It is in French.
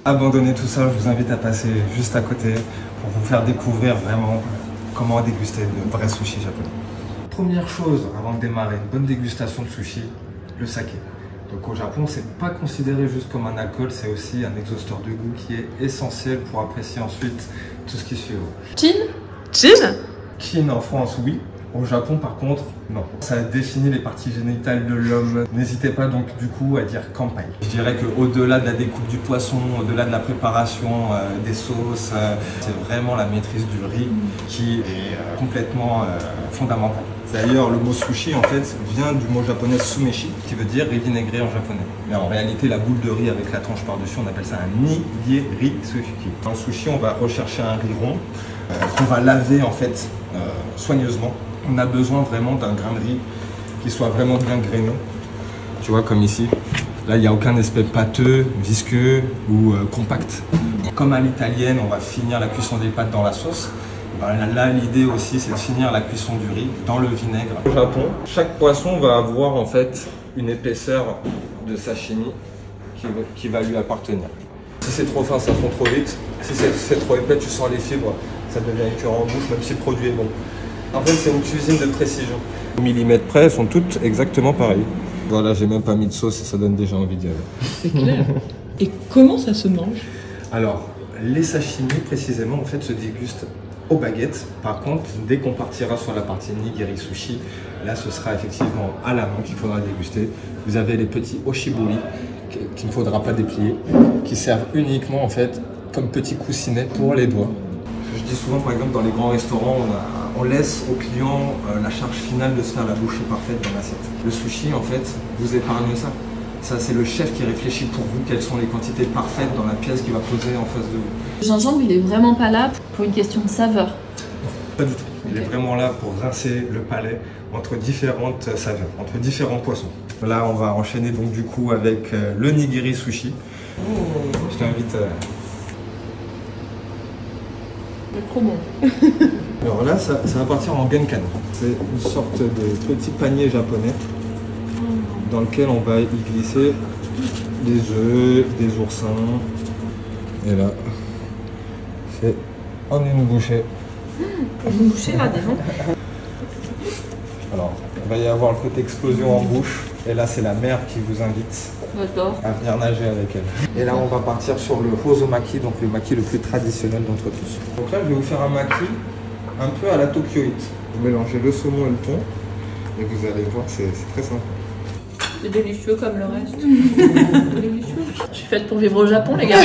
Abandonnez tout ça, je vous invite à passer juste à côté pour vous faire découvrir vraiment comment déguster de vrais sushis japonais. Première chose, avant de démarrer une bonne dégustation de sushi, le saké. Donc au Japon, c'est pas considéré juste comme un alcool, c'est aussi un exhausteur de goût qui est essentiel pour apprécier ensuite tout ce qui suit. Chin? Chin? Chin en France, oui. Au Japon, par contre, non. Ça définit les parties génitales de l'homme. N'hésitez pas donc du coup à dire kampai. Je dirais qu'au-delà de la découpe du poisson, au-delà de la préparation des sauces, c'est vraiment la maîtrise du riz qui est complètement fondamentale. D'ailleurs, le mot sushi en fait vient du mot japonais sumeshi, qui veut dire riz vinaigré en japonais. Mais en réalité, la boule de riz avec la tranche par-dessus, on appelle ça un nigiri sushi. Dans le sushi, on va rechercher un riz rond qu'on va laver en fait soigneusement. On a besoin vraiment d'un grain de riz qui soit vraiment bien grainé. Tu vois, comme ici. Là, il n'y a aucun aspect pâteux, visqueux ou compact. Comme à l'italienne, on va finir la cuisson des pâtes dans la sauce. Là, l'idée aussi, c'est de finir la cuisson du riz dans le vinaigre. Au Japon, chaque poisson va avoir en fait une épaisseur de sashimi qui va lui appartenir. Si c'est trop fin, ça fond trop vite. Si c'est trop épais, tu sens les fibres, ça devient écœurant en bouche, même si le produit est bon. En fait, c'est une cuisine de précision. Au millimètre près, elles sont toutes exactement pareilles. Voilà, j'ai même pas mis de sauce et ça donne déjà envie d'y aller. C'est clair. Et comment ça se mange? Alors, les sashimi précisément, en fait, se dégustent aux baguettes. Par contre, dès qu'on partira sur la partie nigiri sushi, là, ce sera effectivement à la main qu'il faudra déguster. Vous avez les petits oshiburi qu'il ne faudra pas déplier, qui servent uniquement en fait comme petits coussinets pour les doigts. Je dis souvent, par exemple, dans les grands restaurants, on laisse au client la charge finale de se faire la bouchée parfaite dans l'assiette. Le sushi, en fait, vous épargne ça. Ça, c'est le chef qui réfléchit pour vous quelles sont les quantités parfaites dans la pièce qu'il va poser en face de vous. Le gingembre, il est vraiment pas là pour une question de saveur. Pas du tout. Il est vraiment là pour rincer le palais entre différentes saveurs, entre différents poissons. Là, on va enchaîner donc du coup avec le nigiri sushi. Je t'invite. C'est trop bon. Alors là, ça va partir en genkan. C'est une sorte de petit panier japonais dans lequel on va y glisser des œufs, des oursins. Et là, c'est en une bouchée. Une bouchée là, dis donc. Alors, il va y avoir le côté explosion en bouche. Et là, c'est la mère qui vous invite à venir nager avec elle. Et là, on va partir sur le hozomaki, donc le maki le plus traditionnel d'entre tous. Donc là, je vais vous faire un maki un peu à la Tokyo Heat. Vous mélangez le saumon et le thon. Et vous allez voir, c'est très sympa. C'est délicieux comme le reste. Délicieux. Je suis faite pour vivre au Japon, les gars.